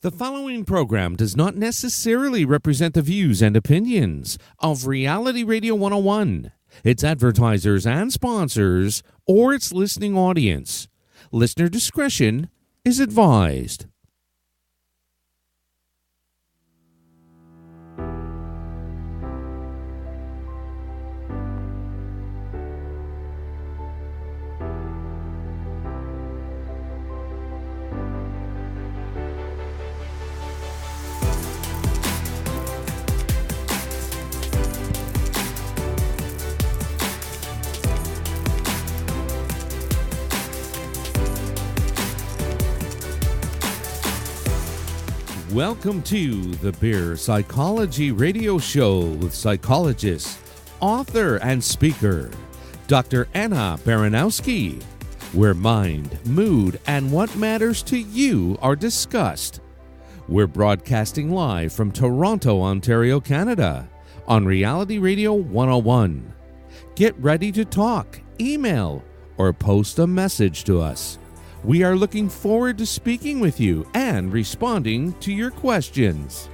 The following program does not necessarily represent the views and opinions of Reality Radio 101, its advertisers and sponsors, or its listening audience. Listener discretion is advised. Welcome to the Beer Psychology Radio Show with psychologist, author, and speaker, Dr. Anna Baranowski, where mind, mood, and what matters to you are discussed. We're broadcasting live from Toronto, Ontario, Canada, on Reality Radio 101. Get ready to talk, email, or post a message to us. We are looking forward to speaking with you and responding to your questions.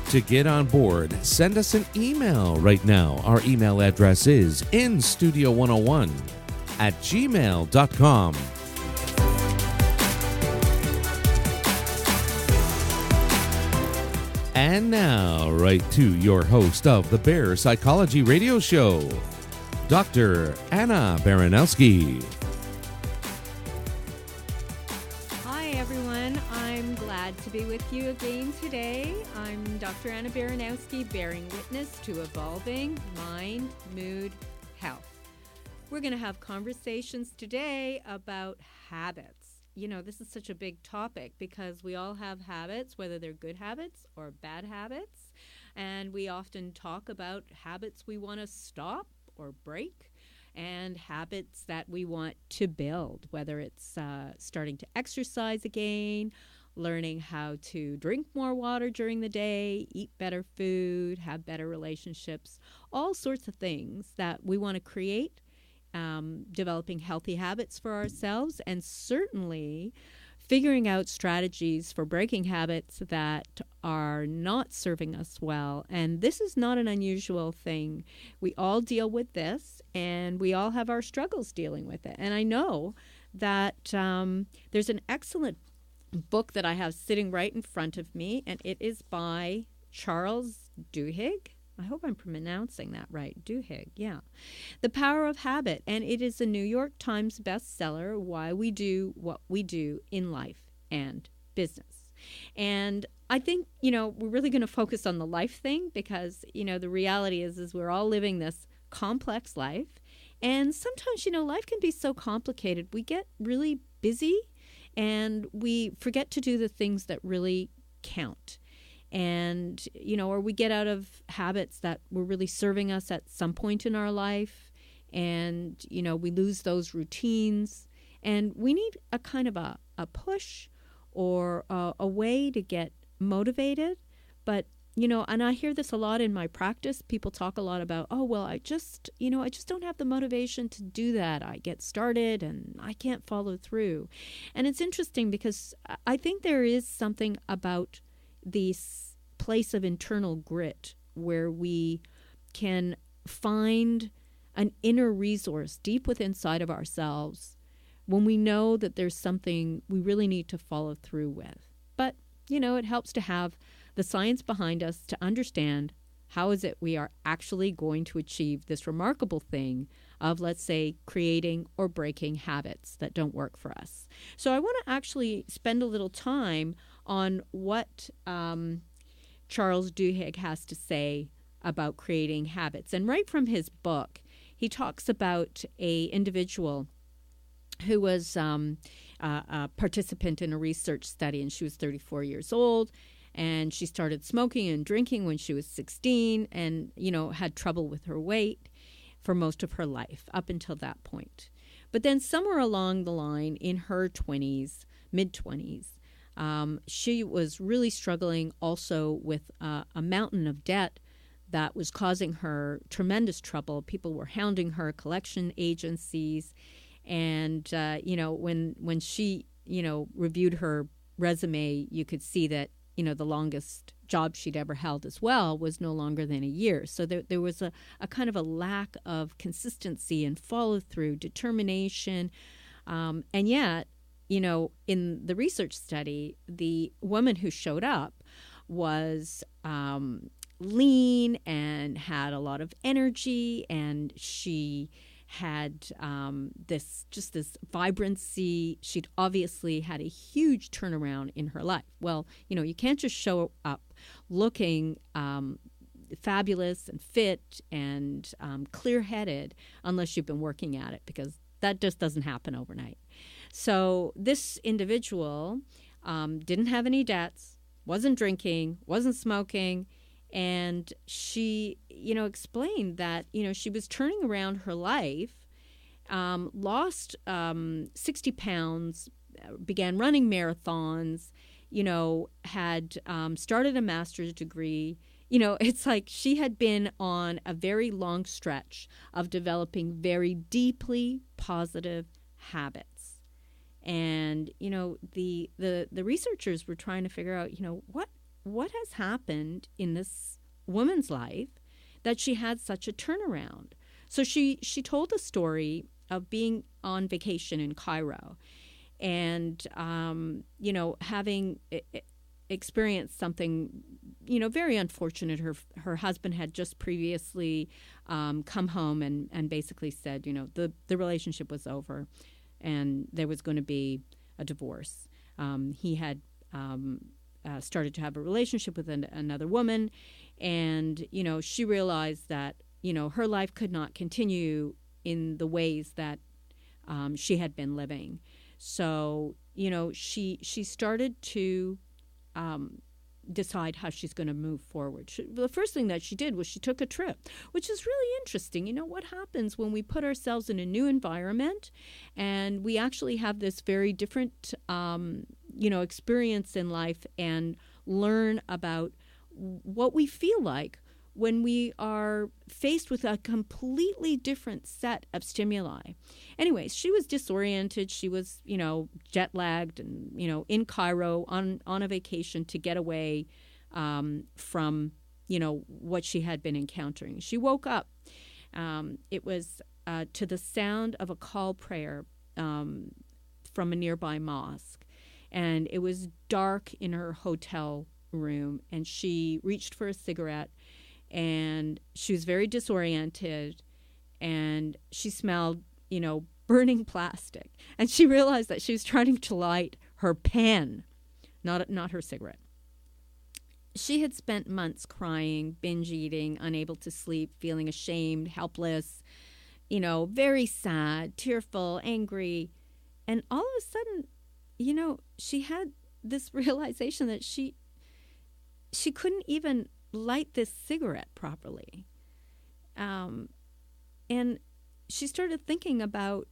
To get on board, send us an email right now. Our email address is instudio101@gmail.com. And now, right to your host of the Bear Psychology Radio Show, Dr. Anna Baranowski. Hi, everyone. I'm glad to be with you again today. I'm Dr. Anna Baranowski, bearing witness to evolving mind, mood, health. We're going to have conversations today about habits. You know, this is such a big topic because we all have habits, whether they're good habits or bad habits. And we often talk about habits we want to stop or break and habits that we want to build, whether it's starting to exercise again, learning how to drink more water during the day, eat better food, have better relationships, all sorts of things that we want to create. Developing healthy habits for ourselves, and certainly figuring out strategies for breaking habits that are not serving us well. And this is not an unusual thing. We all deal with this, and we all have our struggles dealing with it. And I know that there's an excellent book that I have sitting right in front of me, and it is by Charles Duhigg. I hope I'm pronouncing that right. Duhigg, yeah. The Power of Habit. And it is a New York Times bestseller, Why We Do What We Do in Life and Business. And I think, we're really going to focus on the life thing because, the reality is we're all living this complex life. And sometimes, life can be so complicated. We get really busy and we forget to do the things that really count. And, or we get out of habits that were really serving us at some point in our life. And, we lose those routines. And we need a kind of a push or a way to get motivated. But, and I hear this a lot in my practice. People talk a lot about, I just don't have the motivation to do that. I get started and I can't follow through. And it's interesting because I think there is something about this place of internal grit where we can find an inner resource deep within inside of ourselves when we know that there's something we really need to follow through with. But, it helps to have the science behind us to understand how is it we are actually going to achieve this remarkable thing of, let's say, creating or breaking habits that don't work for us. So I want to actually spend a little time on what Charles Duhigg has to say about creating habits. And right from his book, he talks about a individual who was a participant in a research study, and she was 34 years old, and she started smoking and drinking when she was 16 and, had trouble with her weight for most of her life up until that point. But then somewhere along the line in her 20s, mid-20s, she was really struggling also with a mountain of debt that was causing her tremendous trouble. People were hounding her, collection agencies. And, when she, reviewed her resume, you could see that, the longest job she'd ever held as well was no longer than a year. So there was a kind of a lack of consistency and follow through, determination. And yet, in the research study, the woman who showed up was lean and had a lot of energy, and she had this vibrancy. She'd obviously had a huge turnaround in her life. Well, you can't just show up looking fabulous and fit and clear-headed unless you've been working at it, because that just doesn't happen overnight. So this individual didn't have any debts, wasn't drinking, wasn't smoking, and she, explained that, she was turning around her life, lost 60 pounds, began running marathons, had started a master's degree. It's like she had been on a very long stretch of developing very deeply positive habits. And, the researchers were trying to figure out, what has happened in this woman's life that she had such a turnaround. So she told the story of being on vacation in Cairo and, having experienced something, very unfortunate. Her husband had just previously come home and basically said, the relationship was over and there was going to be a divorce. He had started to have a relationship with another woman, and she realized that her life could not continue in the ways that she had been living. So she started to decide how she's going to move forward. The first thing that she did was she took a trip, which is really interesting. What happens when we put ourselves in a new environment and we actually have this very different, experience in life and learn about what we feel like when we are faced with a completely different set of stimuli. Anyways, she was disoriented. She was, jet lagged and, in Cairo on a vacation to get away from, what she had been encountering. She woke up. It was to the sound of a call prayer from a nearby mosque. And it was dark in her hotel room, and she reached for a cigarette, and she was very disoriented, and she smelled, burning plastic. And she realized that she was trying to light her pen, not her cigarette. She had spent months crying, binge eating, unable to sleep, feeling ashamed, helpless, very sad, tearful, angry. And all of a sudden, she had this realization that she couldn't even light this cigarette properly. And she started thinking about,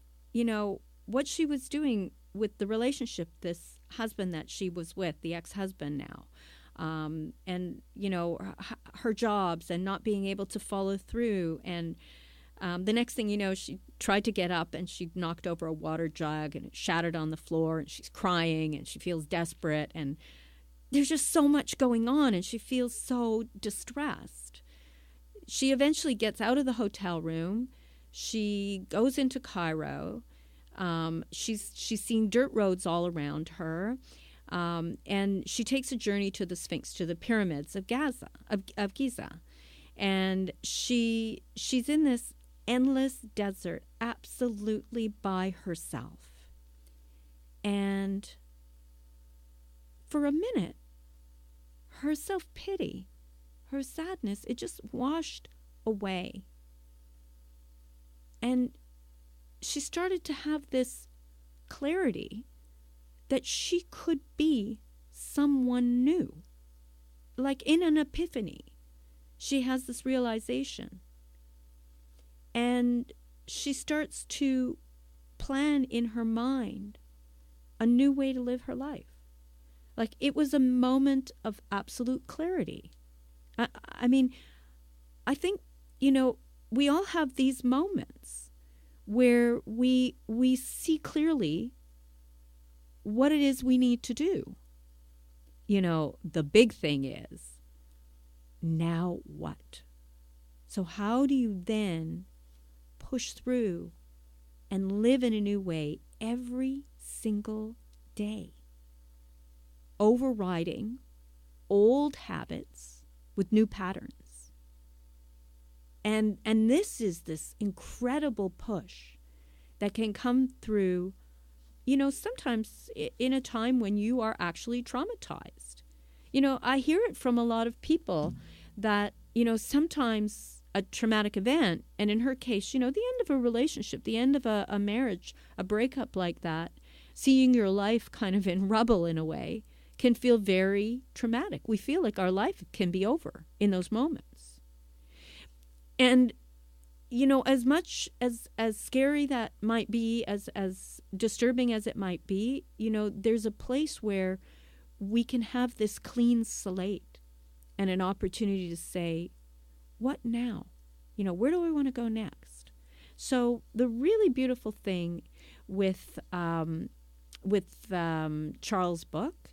what she was doing with the relationship, this husband that she was with, the ex-husband now. And, her jobs and not being able to follow through. And the next thing you know, she tried to get up and she knocked over a water jug and it shattered on the floor, and she's crying and she feels desperate, and there's just so much going on and she feels so distressed. She eventually gets out of the hotel room. She goes into Cairo. She's seen dirt roads all around her. And she takes a journey to the Sphinx, to the pyramids of Giza. And she's in this endless desert, absolutely by herself. And for a minute, her self-pity, her sadness, it just washed away. And she started to have this clarity that she could be someone new. Like in an epiphany, she has this realization. And she starts to plan in her mind a new way to live her life. Like it was a moment of absolute clarity. I mean, I think, we all have these moments where we see clearly what it is we need to do. The big thing is, now what? So how do you then push through and live in a new way every single day, overriding old habits with new patterns? And this is this incredible push that can come through, sometimes in a time when you are actually traumatized. I hear it from a lot of people that, sometimes a traumatic event, and in her case, the end of a relationship, the end of a marriage, a breakup like that, seeing your life kind of in rubble in a way, can feel very traumatic. We feel like our life can be over in those moments. And, as much as scary that might be, as disturbing as it might be, there's a place where we can have this clean slate and an opportunity to say, what now? Where do I want to go next? So the really beautiful thing with Charles' book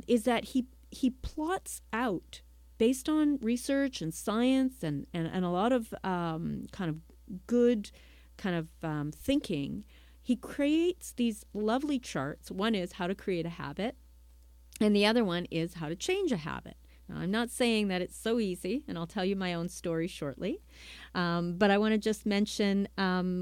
is that he plots out, based on research and science and a lot of kind of good thinking, he creates these lovely charts. One is how to create a habit, and the other one is how to change a habit. Now, I'm not saying that it's so easy, and I'll tell you my own story shortly. But I want to just mention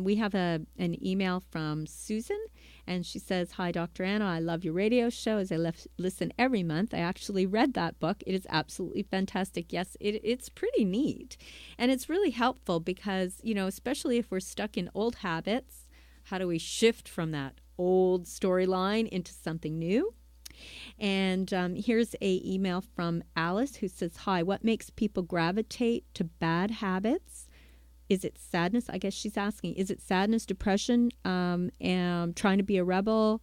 we have an email from Susan, and she says, "Hi, Dr. Anna. I love your radio show as I listen every month. I actually read that book. It is absolutely fantastic." Yes, it's pretty neat. And it's really helpful because, especially if we're stuck in old habits, how do we shift from that old storyline into something new? And here's a email from Alice who says, "Hi, what makes people gravitate to bad habits? Is it sadness?" I guess she's asking, is it sadness, depression, and trying to be a rebel?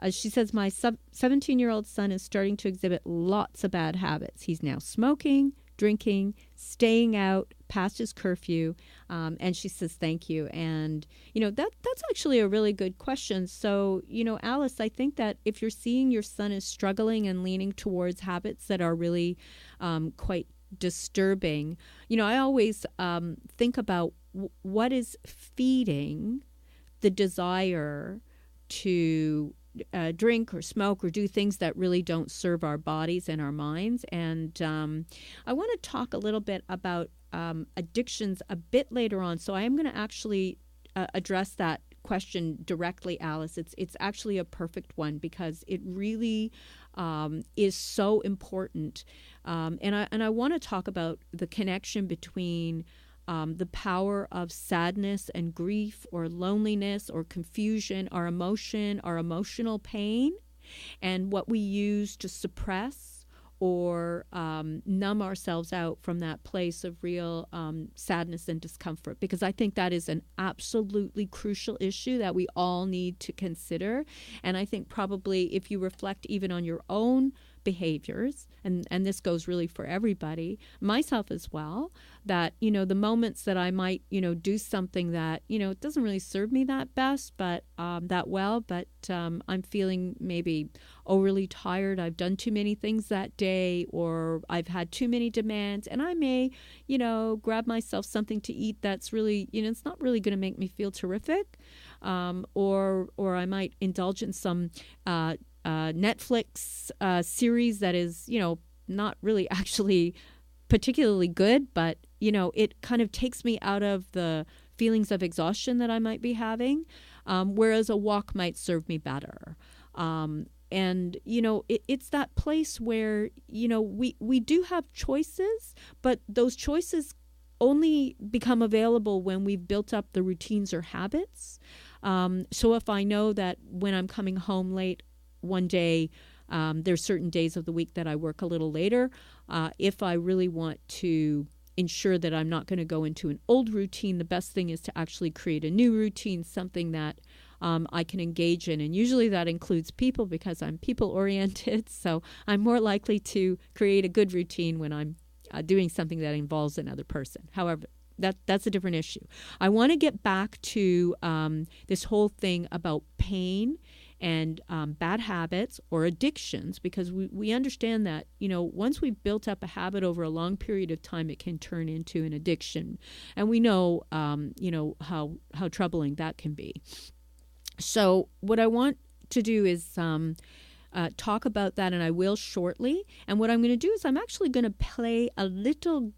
She says, "My 17-year-old son is starting to exhibit lots of bad habits. He's now smoking, drinking, staying out past his curfew." And she says, "Thank you." And, that's actually a really good question. So, Alice, I think that if you're seeing your son is struggling and leaning towards habits that are really quite disturbing, I always think about what is feeding the desire to drink or smoke or do things that really don't serve our bodies and our minds. And I want to talk a little bit about addictions a bit later on. So I am going to actually address that question directly, Alice. It's actually a perfect one because it really is so important. And I want to talk about the connection between the power of sadness and grief or loneliness or confusion, our emotional pain, and what we use to suppress or numb ourselves out from that place of real sadness and discomfort. Because I think that is an absolutely crucial issue that we all need to consider. And I think probably if you reflect even on your own behaviors, and this goes really for everybody, myself as well, that, the moments that I might, do something that, it doesn't really serve me that best, but that well, but I'm feeling maybe overly tired. I've done too many things that day, or I've had too many demands, and I may, grab myself something to eat that's really, it's not really going to make me feel terrific, or I might indulge in some Netflix series that is, not really actually particularly good, but, it kind of takes me out of the feelings of exhaustion that I might be having, whereas a walk might serve me better. And, it's that place where, we do have choices, but those choices only become available when we've built up the routines or habits. So if I know that when I'm coming home late one day, there's certain days of the week that I work a little later. If I really want to ensure that I'm not going to go into an old routine, the best thing is to actually create a new routine, something that I can engage in. And usually that includes people because I'm people-oriented. So I'm more likely to create a good routine when I'm doing something that involves another person. However, that's a different issue. I want to get back to this whole thing about pain and bad habits or addictions, because we understand that, once we've built up a habit over a long period of time, it can turn into an addiction. And we know, how troubling that can be. So what I want to do is talk about that, and I will shortly. And what I'm going to do is I'm actually going to play a little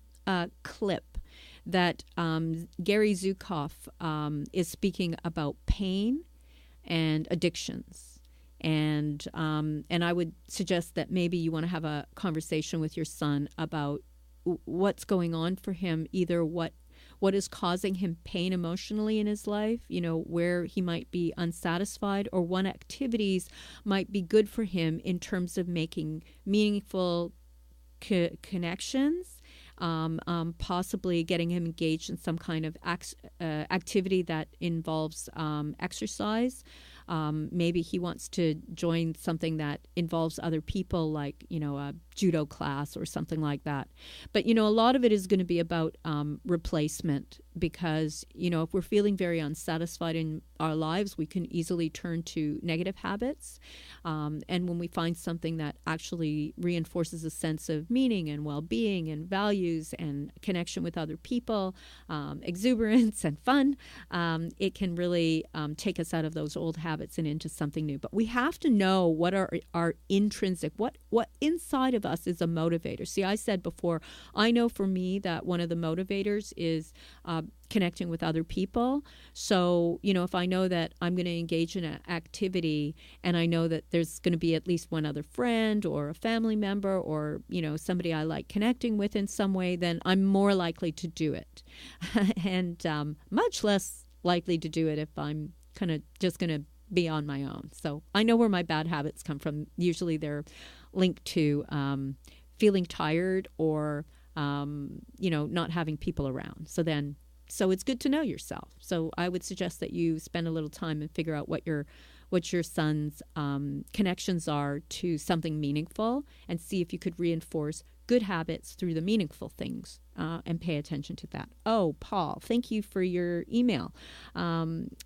clip that Gary Zukav is speaking about pain and addictions. And I would suggest that maybe you want to have a conversation with your son about what's going on for him, either what is causing him pain emotionally in his life, where he might be unsatisfied, or what activities might be good for him in terms of making meaningful connections, possibly getting him engaged in some kind of activity that involves exercise. Maybe he wants to join something that involves other people, like, a judo class or something like that. But, a lot of it is going to be about replacement, because, if we're feeling very unsatisfied in our lives, we can easily turn to negative habits. And when we find something that actually reinforces a sense of meaning and well-being and values and connection with other people, exuberance and fun, it can really take us out of those old habits and into something new. But we have to know what are our intrinsic, what inside of us is a motivator. See, I said before, I know for me that one of the motivators is connecting with other people. So, if I know that I'm going to engage in an activity, and I know that there's going to be at least one other friend or a family member, or, somebody I like connecting with in some way, then I'm more likely to do it. And much less likely to do it if I'm kind of just going to be on my own. So I know where my bad habits come from. Usually they're linked to feeling tired, or, not having people around. So it's good to know yourself. So I would suggest that you spend a little time and figure out what your son's connections are to something meaningful, and see if you could reinforce good habits through the meaningful things, and pay attention to that. Oh, Paul, thank you for your email.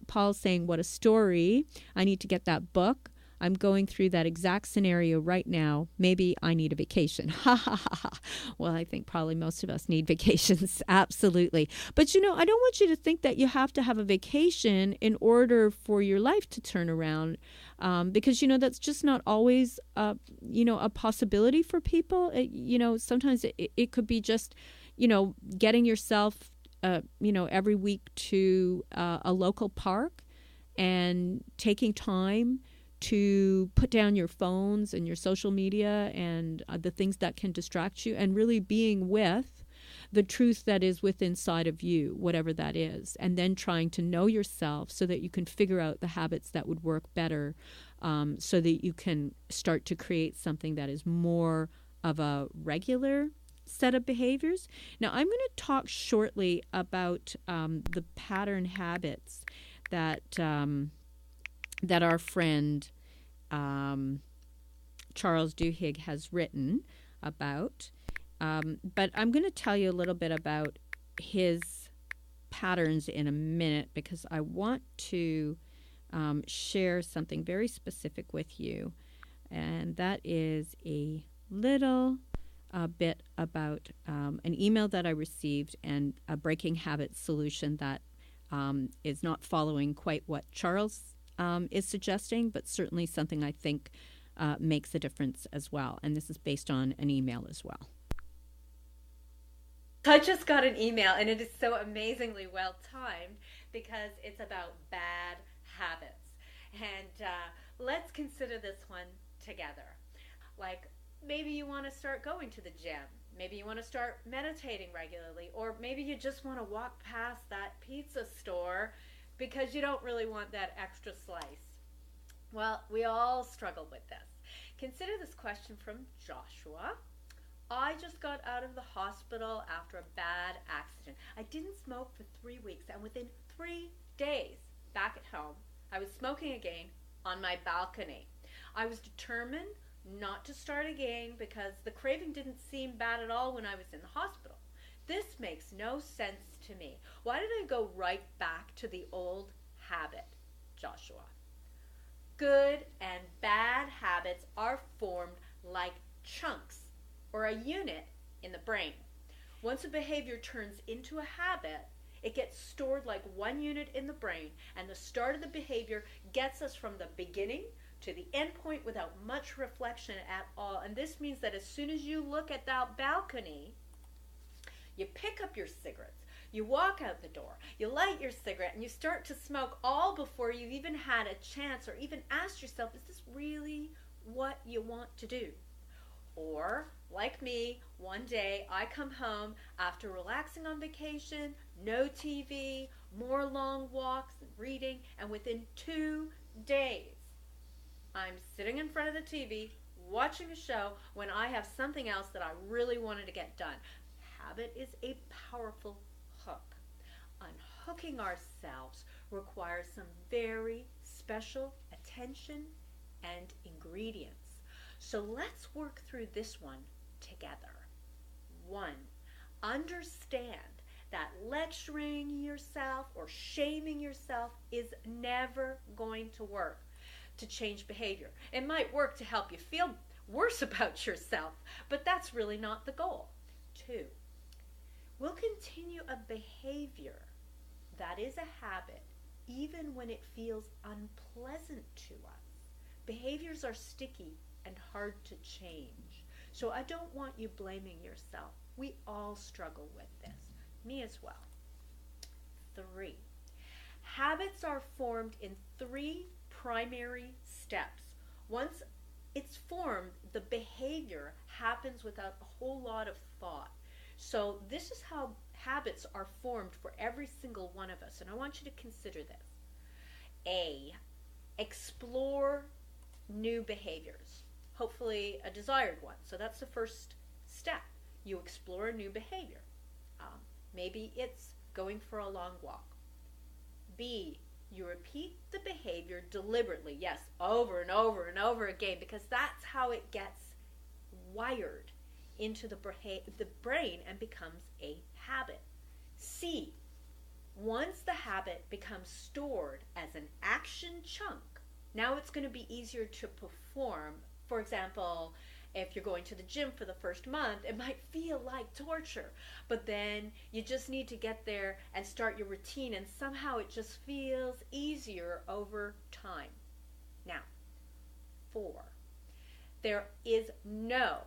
Paul's saying, what a story. I need to get that book. I'm going through that exact scenario right now. Maybe I need a vacation. Ha ha ha ha. Well, I think probably most of us need vacations. Absolutely. But, I don't want you to think that you have to have a vacation in order for your life to turn around. Because, that's just not always, a possibility for people. Sometimes it could be just, getting yourself, every week to a local park and taking time to put down your phones and your social media and the things that can distract you, and really being with the truth that is within inside of you, whatever that is, and then trying to know yourself so that you can figure out the habits that would work better, so that you can start to create something that is more of a regular set of behaviors. Now, I'm going to talk shortly about the pattern habits that that our friend Charles Duhigg has written about. But I'm going to tell you a little bit about his patterns in a minute, because I want to share something very specific with you. And that is a little bit about an email that I received, and a breaking habits solution that is not following quite what Charles is suggesting, but certainly something I think makes a difference as well. And this is based on an email as well. I just got an email, and it is so amazingly well timed, because it's about bad habits. And let's consider this one together. Like, maybe you want to start going to the gym. Maybe you want to start meditating regularly. Or maybe you just want to walk past that pizza store because you don't really want that extra slice. Well, we all struggle with this. Consider this question from Joshua. I just got out of the hospital after a bad accident. I didn't smoke for 3 weeks, and within 3 days, back at home, I was smoking again on my balcony. I was determined not to start again because the craving didn't seem bad at all when I was in the hospital. This makes no sense to me. Why did I go right back to the old habit, Joshua? Good and bad habits are formed like chunks or a unit in the brain. Once a behavior turns into a habit, it gets stored like one unit in the brain, and the start of the behavior gets us from the beginning to the end point without much reflection at all. And this means that as soon as you look at that balcony, you pick up your cigarettes, you walk out the door, you light your cigarette, and you start to smoke all before you've even had a chance or even asked yourself, is this really what you want to do? Or, like me, one day I come home after relaxing on vacation, no TV, more long walks and reading, and within 2 days, I'm sitting in front of the TV, watching a show when I have something else that I really wanted to get done. Habit is a powerful hook. Unhooking ourselves requires some very special attention and ingredients. So let's work through this one together. 1, understand that lecturing yourself or shaming yourself is never going to work to change behavior. It might work to help you feel worse about yourself, but that's really not the goal. 2, we'll continue a behavior that is a habit even when it feels unpleasant to us. Behaviors are sticky and hard to change. So I don't want you blaming yourself. We all struggle with this. Me as well. 3, habits are formed in 3 primary steps. Once it's formed, the behavior happens without a whole lot of thought. So this is how habits are formed for every single one of us. And I want you to consider this. A, explore new behaviors. Hopefully a desired one. So that's the first step. You explore a new behavior. Maybe it's going for a long walk. B, you repeat the behavior deliberately, yes, over and over and over again, because that's how it gets wired into the brain and becomes a habit. C, once the habit becomes stored as an action chunk, now it's going to be easier to perform. For example, if you're going to the gym for the first month, it might feel like torture, but then you just need to get there and start your routine, and somehow it just feels easier over time. Now, 4, there is no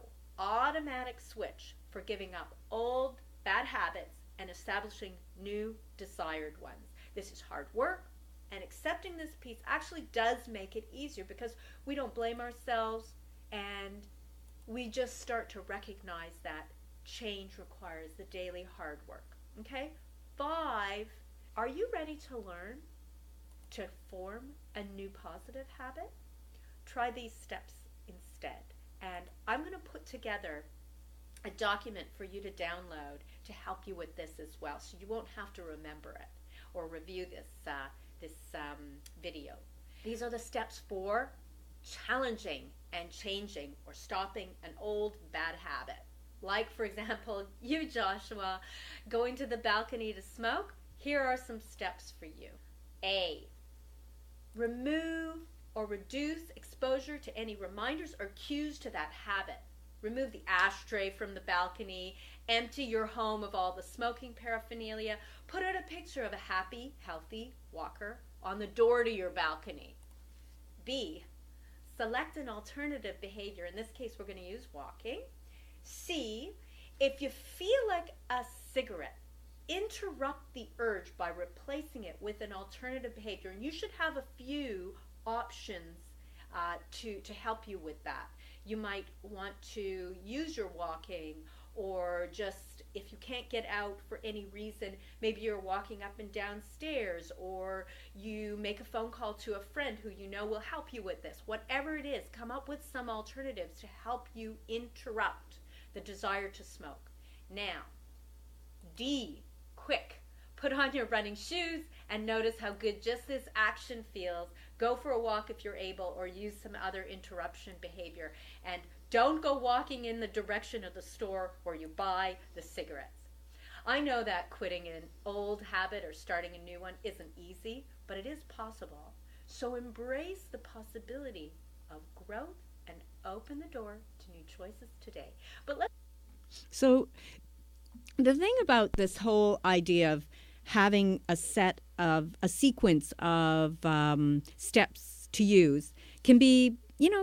automatic switch for giving up old bad habits and establishing new desired ones. This is hard work, and accepting this piece actually does make it easier because we don't blame ourselves, and we just start to recognize that change requires the daily hard work. Okay? 5, are you ready to learn to form a new positive habit? Try these steps instead. And I'm going to put together a document for you to download to help you with this as well, so you won't have to remember it or review this video. These are the steps for challenging and changing or stopping an old bad habit. Like, for example, you, Joshua, going to the balcony to smoke. Here are some steps for you. A, remove or reduce exposure to any reminders or cues to that habit. Remove the ashtray from the balcony. Empty your home of all the smoking paraphernalia. Put out a picture of a happy, healthy walker on the door to your balcony. B, select an alternative behavior. In this case, we're going to use walking. C, if you feel like a cigarette, interrupt the urge by replacing it with an alternative behavior. And you should have a few options to help you with that. You might want to use your walking, or just if you can't get out for any reason, maybe you're walking up and down stairs, or you make a phone call to a friend who you know will help you with this. Whatever it is, come up with some alternatives to help you interrupt the desire to smoke. Now, D, quick. Put Put on your running shoes and notice how good just this action feels. Go for a walk if you're able, or use some other interruption behavior. And don't go walking in the direction of the store where you buy the cigarettes. I know that quitting an old habit or starting a new one isn't easy, but it is possible. So embrace the possibility of growth and open the door to new choices today. So the thing about this whole idea of having a sequence of steps to use can be,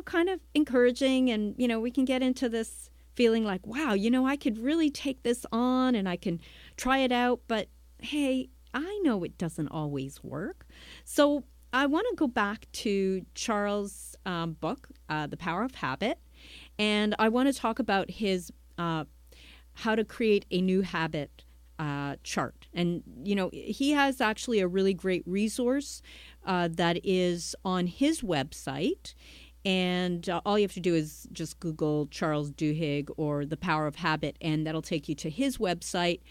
kind of encouraging. And, we can get into this feeling like, wow, I could really take this on and I can try it out. But hey, I know it doesn't always work. So I want to go back to Charles' book, The Power of Habit. And I want to talk about his how to create a new habit chart. And, he has actually a really great resource that is on his website. And all you have to do is just Google Charles Duhigg or The Power of Habit, and that'll take you to his website.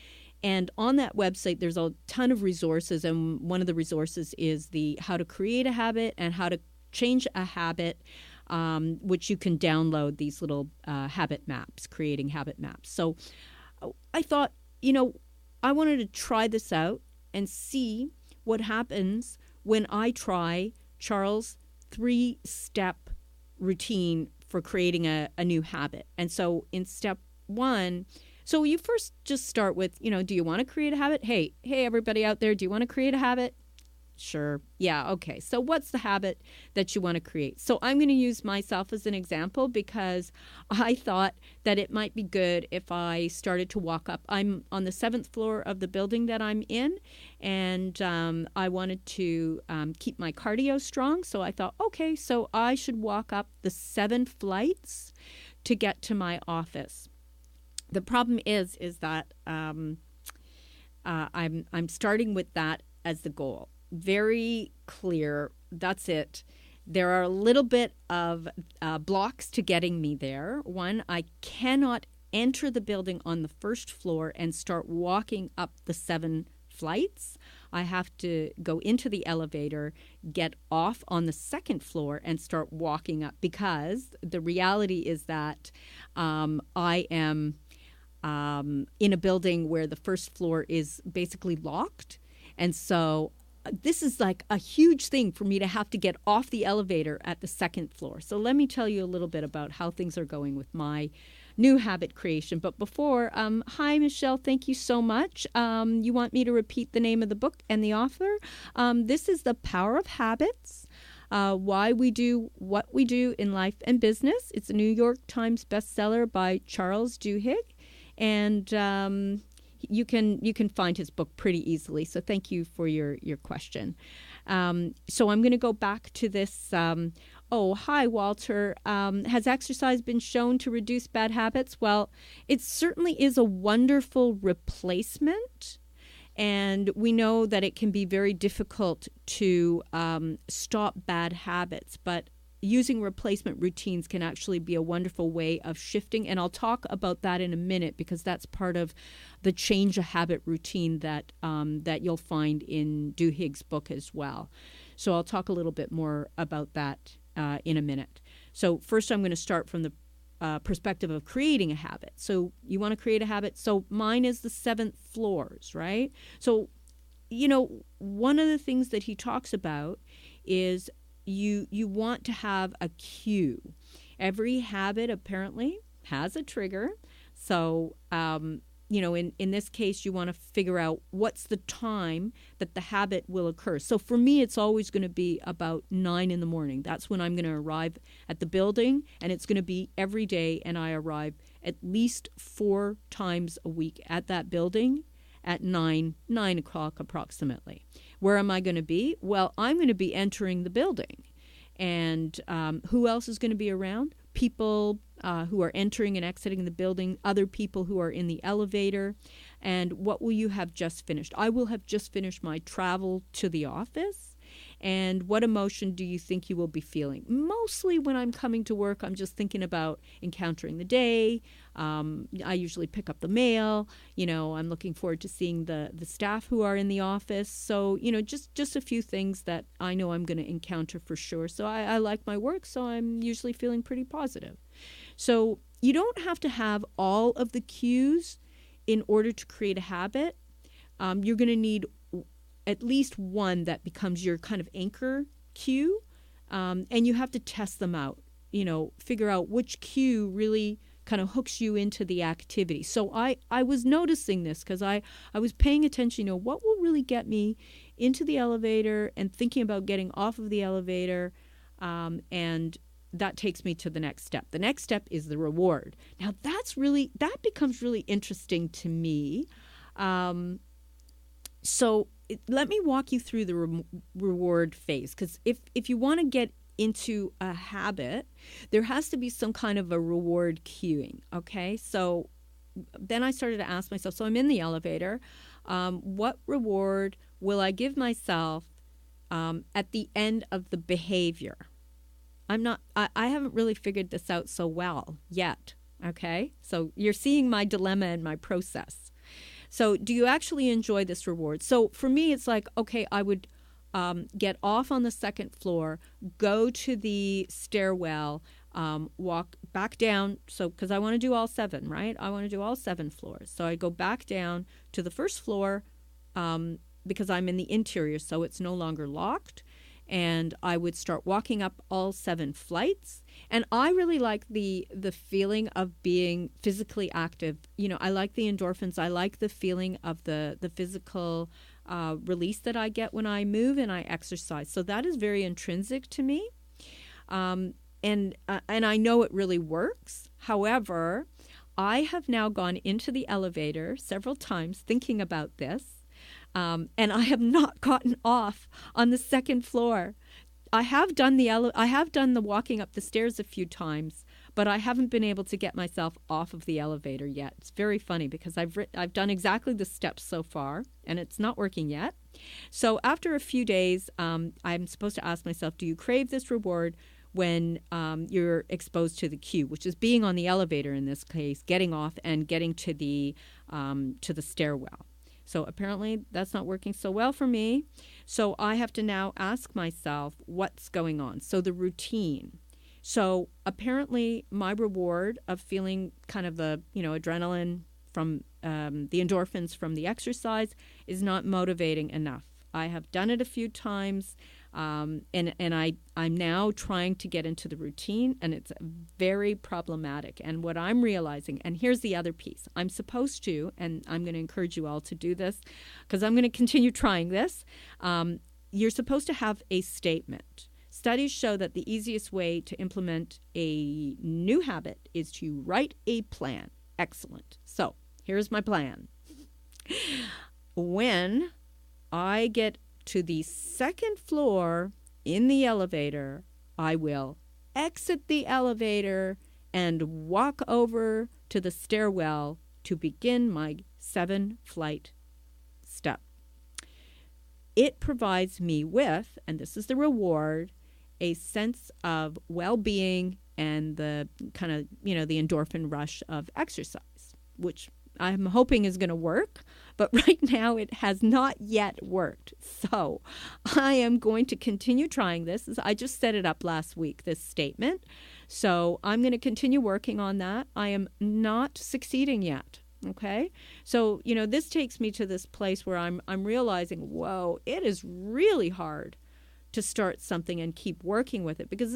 And on that website, there's a ton of resources. And one of the resources is the how to create a habit and how to change a habit, which you can download these little habit maps, creating habit maps. So I thought, I wanted to try this out and see what happens when I try Charles' 3-step routine for creating a new habit. And so in step 1, so you first just start with, do you want to create a habit? Hey, everybody out there, do you want to create a habit? Sure. Yeah. Okay. So what's the habit that you want to create? So I'm going to use myself as an example because I thought that it might be good if I started to walk up. I'm on the 7th floor of the building that I'm in, and I wanted to keep my cardio strong. So I thought, okay, so I should walk up the 7 flights to get to my office. The problem is that I'm starting with that as the goal. Very clear. That's it. There are a little bit of blocks to getting me there. One, I cannot enter the building on the 1st floor and start walking up the 7 flights. I have to go into the elevator, get off on the 2nd floor, and start walking up, because the reality is that I am in a building where the 1st floor is basically locked. And so this is like a huge thing for me to have to get off the elevator at the 2nd floor. So let me tell you a little bit about how things are going with my new habit creation. But before, hi, Michelle. Thank you so much. You want me to repeat the name of the book and the author? This is The Power of Habits, Why We Do What We Do in Life and Business. It's a New York Times bestseller by Charles Duhigg. And you can find his book pretty easily. So thank you for your question. So I'm going to go back to this. Hi, Walter. Has exercise been shown to reduce bad habits? Well, it certainly is a wonderful replacement. And we know that it can be very difficult to stop bad habits. But using replacement routines can actually be a wonderful way of shifting. And I'll talk about that in a minute, because that's part of the change a habit routine that you'll find in Duhigg's book as well. So I'll talk a little bit more about that in a minute. So first I'm going to start from the perspective of creating a habit. So you want to create a habit. So mine is the 7th floors, right? So, one of the things that he talks about is you want to have a cue. Every habit apparently has a trigger. So, in this case, you want to figure out what's the time that the habit will occur. So for me, it's always going to be about 9 in the morning. That's when I'm going to arrive at the building, and it's going to be every day. And I arrive at least 4 times a week at that building at 9 o'clock approximately. Where am I going to be? Well, I'm going to be entering the building. And who else is going to be around? People who are entering and exiting the building, other people who are in the elevator. And what will you have just finished? I will have just finished my travel to the office. And what emotion do you think you will be feeling? Mostly when I'm coming to work, I'm just thinking about encountering the day. I usually pick up the mail. I'm looking forward to seeing the staff who are in the office. So, just a few things that I know I'm going to encounter for sure. So I like my work, so I'm usually feeling pretty positive. So you don't have to have all of the cues in order to create a habit. You're going to need at least one that becomes your kind of anchor cue, and you have to test them out, figure out which cue really kind of hooks you into the activity. So I was noticing this because I was paying attention, what will really get me into the elevator and thinking about getting off of the elevator, and that takes me to the next step. The next step is the reward. Now that becomes really interesting to me. So let me walk you through the reward phase, because if you want to get into a habit, there has to be some kind of a reward cueing, okay? So then I started to ask myself, so I'm in the elevator, what reward will I give myself at the end of the behavior? I haven't really figured this out so well yet, okay? So you're seeing my dilemma and my process. So do you actually enjoy this reward? So for me, it's like, okay, I would get off on the second floor, go to the stairwell, walk back down. So because I want to do all 7, right? I want to do all 7 floors. So I go back down to the first floor because I'm in the interior, so it's no longer locked. And I would start walking up all 7 flights. And I really like the feeling of being physically active. I like the endorphins. I like the feeling of the physical release that I get when I move and I exercise. So that is very intrinsic to me. And I know it really works. However, I have now gone into the elevator several times thinking about this. And I have not gotten off on the second floor. I have done the walking up the stairs a few times, but I haven't been able to get myself off of the elevator yet. It's very funny because I've done exactly the steps so far, and it's not working yet. So after a few days, I'm supposed to ask myself, do you crave this reward when you're exposed to the cue, which is being on the elevator in this case, getting off and getting to the stairwell. So apparently that's not working so well for me. So I have to now ask myself what's going on. So the routine. So apparently my reward of feeling kind of the, adrenaline from the endorphins from the exercise is not motivating enough. I have done it a few times, and I'm now trying to get into the routine, and it's very problematic. And what I'm realizing, and here's the other piece, I'm supposed to, and I'm going to encourage you all to do this, because I'm going to continue trying this, you're supposed to have a statement. Studies show that the easiest way to implement a new habit is to write a plan. Excellent. So here's my plan. When I get to the second floor in the elevator, I will exit the elevator and walk over to the stairwell to begin my 7-flight step. It provides me with, and this is the reward, a sense of well-being and the kind of, the endorphin rush of exercise, which I'm hoping is going to work, but right now it has not yet worked. So I am going to continue trying this. I just set it up last week, this statement. So I'm going to continue working on that. I am not succeeding yet. Okay. So, this takes me to this place where I'm realizing, whoa, it is really hard to start something and keep working with it, because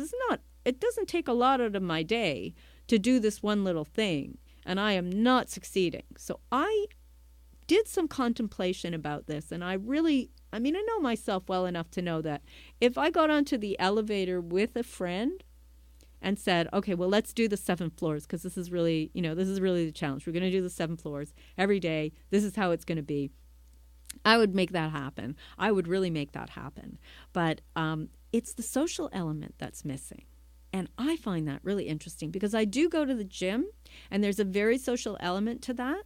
it doesn't take a lot out of my day to do this one little thing. And I am not succeeding. So I did some contemplation about this. And I know myself well enough to know that if I got onto the elevator with a friend and said, okay, well, let's do the 7 floors, because this is really the challenge. We're going to do the 7 floors every day. This is how it's going to be. I would make that happen. I would really make that happen. But it's the social element that's missing. And I find that really interesting, because I do go to the gym, and there's a very social element to that.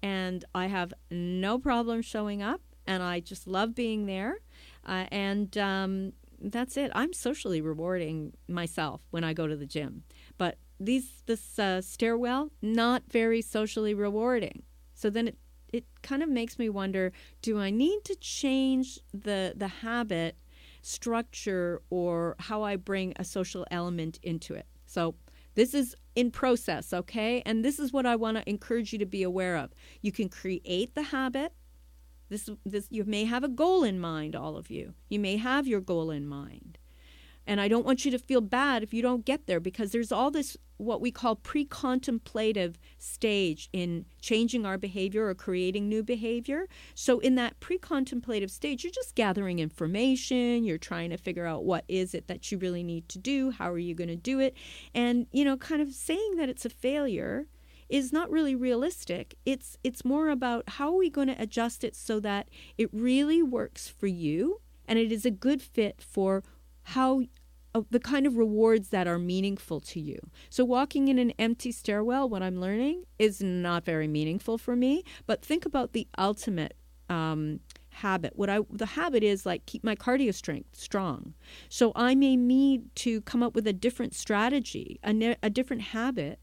And I have no problem showing up, and I just love being there. And that's it. I'm socially rewarding myself when I go to the gym. But this stairwell, not very socially rewarding. So then it kind of makes me wonder, do I need to change the habit structure or how I bring a social element into it? So this is in process, okay? And this is what I want to encourage you to be aware of. You can create the habit. This you may have a goal in mind, all of you. You may have your goal in mind. And I don't want you to feel bad if you don't get there, because there's all this, what we call pre-contemplative stage in changing our behavior or creating new behavior. So in that pre-contemplative stage, you're just gathering information. You're trying to figure out what is it that you really need to do. How are you going to do it? And, kind of saying that it's a failure is not really realistic. It's more about how are we going to adjust it so that it really works for you and it is a good fit for how the kind of rewards that are meaningful to you. So walking in an empty stairwell, what I'm learning, is not very meaningful for me. But think about the ultimate habit. The habit is like keep my cardio strength strong. So I may need to come up with a different strategy, a different habit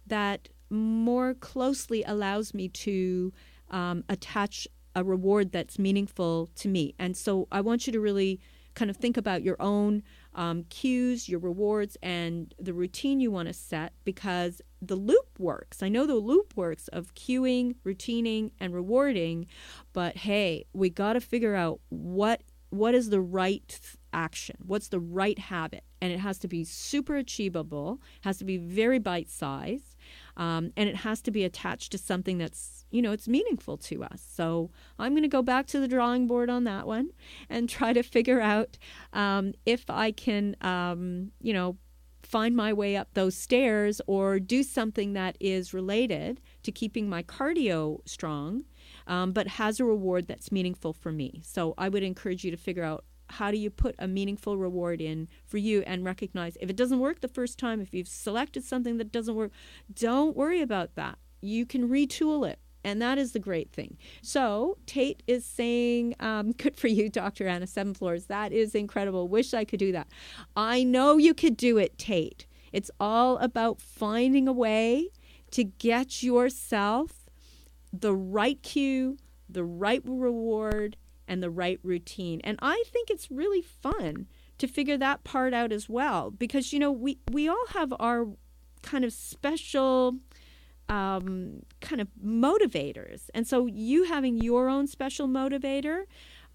that more closely allows me to attach a reward that's meaningful to me. And so I want you to really kind of think about your own cues, your rewards, and the routine you want to set, because the loop works. I know the loop works of cueing, routining, and rewarding, but hey, we got to figure out what is the right action, what's the right habit, and it has to be super achievable, has to be very bite-sized, and it has to be attached to something that's, it's meaningful to us. So I'm going to go back to the drawing board on that one and try to figure out if I can, find my way up those stairs or do something that is related to keeping my cardio strong, but has a reward that's meaningful for me. So I would encourage you to figure out, how do you put a meaningful reward in for you, and recognize if it doesn't work the first time, if you've selected something that doesn't work, don't worry about that. You can retool it. And that is the great thing. So Tate is saying, good for you, Dr. Anna, 7 floors. That is incredible. Wish I could do that. I know you could do it, Tate. It's all about finding a way to get yourself the right cue, the right reward, and the right routine. And I think it's really fun to figure that part out as well, because, we all have our kind of special kind of motivators. And so you having your own special motivator,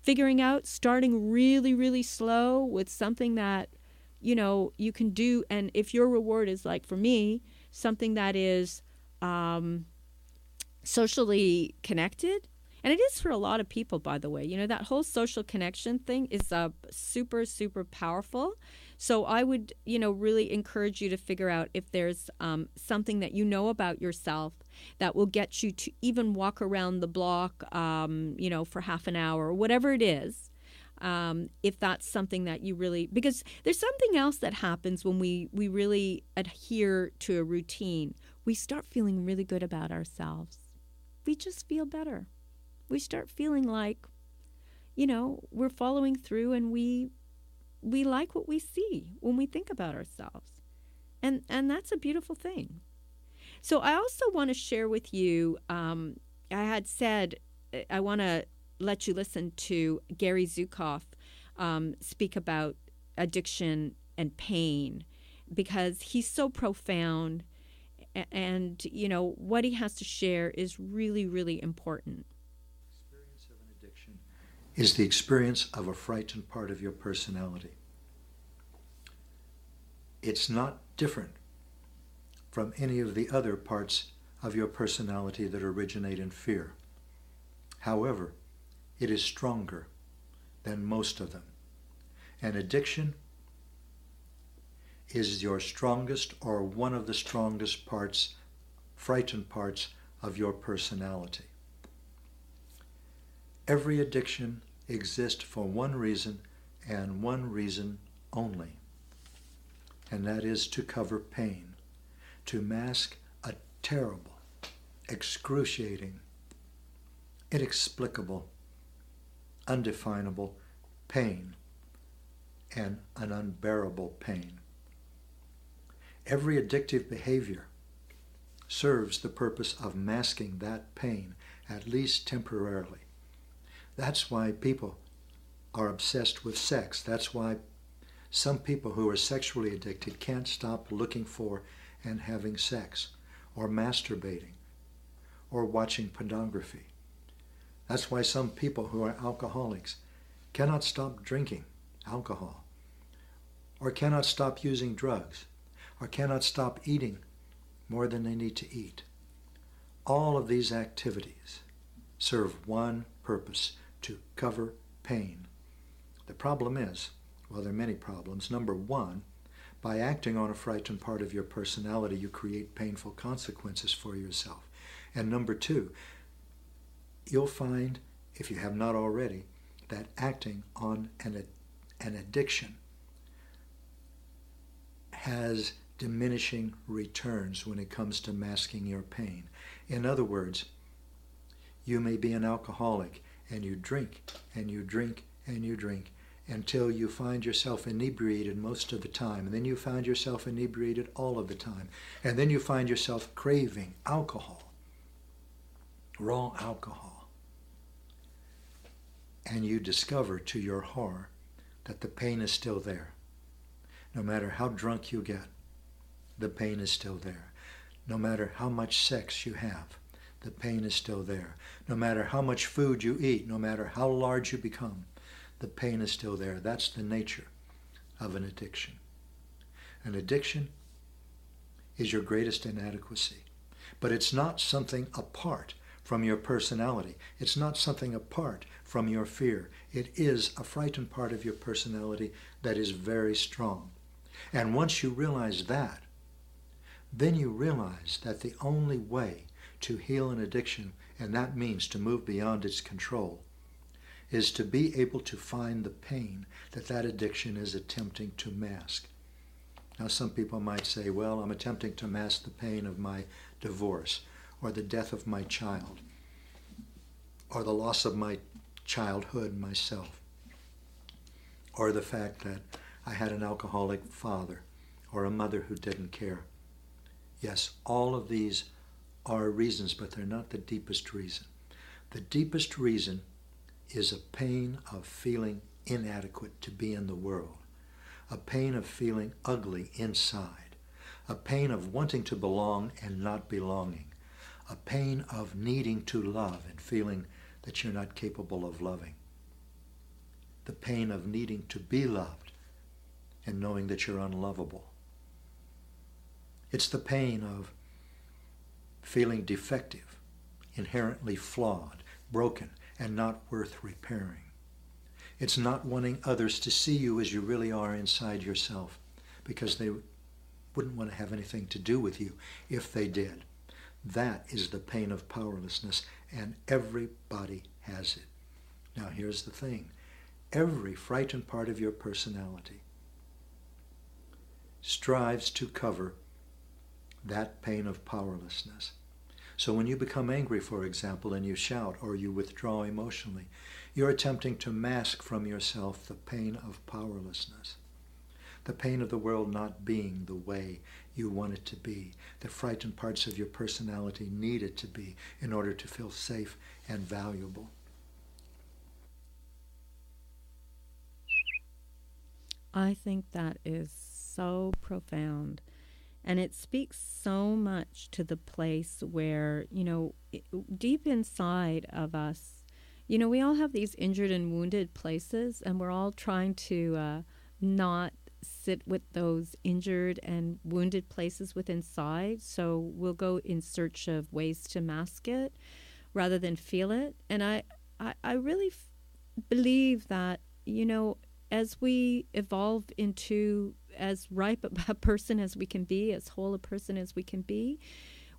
figuring out, starting really, really slow with something that, you can do. And if your reward is, like for me, something that is socially connected, and it is for a lot of people, by the way. That whole social connection thing is super, super powerful. So I would, really encourage you to figure out if there's something that you know about yourself that will get you to even walk around the block, for half an hour or whatever it is. If that's something that you really, because there's something else that happens when we really adhere to a routine. We start feeling really good about ourselves. We just feel better. We start feeling like, we're following through, and we like what we see when we think about ourselves. And that's a beautiful thing. So I also want to share with you, I had said I want to let you listen to Gary Zukav speak about addiction and pain, because he's so profound, and, what he has to share is really, really important. Is the experience of a frightened part of your personality. It's not different from any of the other parts of your personality that originate in fear. However, it is stronger than most of them. And addiction is your strongest, or one of the strongest parts, frightened parts of your personality. Every addiction exists for one reason, and one reason only, and that is to cover pain, to mask a terrible, excruciating, inexplicable, undefinable pain, and an unbearable pain. Every addictive behavior serves the purpose of masking that pain, at least temporarily. That's why people are obsessed with sex. That's why some people who are sexually addicted can't stop looking for and having sex, or masturbating, or watching pornography. That's why some people who are alcoholics cannot stop drinking alcohol, or cannot stop using drugs, or cannot stop eating more than they need to eat. All of these activities serve one purpose: to cover pain. The problem is, well, there are many problems. Number one, by acting on a frightened part of your personality, you create painful consequences for yourself. And number two, you'll find, if you have not already, that acting on an addiction has diminishing returns when it comes to masking your pain. In other words, you may be an alcoholic and you drink and you drink and you drink until you find yourself inebriated most of the time, and then you find yourself inebriated all of the time, and then you find yourself craving alcohol, raw alcohol, and you discover to your horror that the pain is still there. No matter how drunk you get, the pain is still there. No matter how much sex you have, the pain is still there. No matter how much food you eat, no matter how large you become, the pain is still there. That's the nature of an addiction. An addiction is your greatest inadequacy, but it's not something apart from your personality. It's not something apart from your fear. It is a frightened part of your personality that is very strong. And once you realize that, then you realize that the only way to heal an addiction, and that means to move beyond its control, is to be able to find the pain that that addiction is attempting to mask. Now, some people might say, well, I'm attempting to mask the pain of my divorce, or the death of my child, or the loss of my childhood myself, or the fact that I had an alcoholic father or a mother who didn't care. Yes, all of these are reasons, but they're not the deepest reason. The deepest reason is a pain of feeling inadequate to be in the world, a pain of feeling ugly inside, a pain of wanting to belong and not belonging, a pain of needing to love and feeling that you're not capable of loving, the pain of needing to be loved and knowing that you're unlovable. It's the pain of feeling defective, inherently flawed, broken, and not worth repairing. It's not wanting others to see you as you really are inside yourself, because they wouldn't want to have anything to do with you if they did. That is the pain of powerlessness, and everybody has it. Now here's the thing. Every frightened part of your personality strives to cover that pain of powerlessness. So when you become angry, for example, and you shout or you withdraw emotionally, you're attempting to mask from yourself the pain of powerlessness, the pain of the world not being the way you want it to be. The frightened parts of your personality need it to be in order to feel safe and valuable. I think that is so profound. And it speaks so much to the place where, deep inside of us, we all have these injured and wounded places, and we're all trying to not sit with those injured and wounded places within inside. So we'll go in search of ways to mask it rather than feel it. And I really believe that, as we evolve into as ripe a person as we can be, as whole a person as we can be,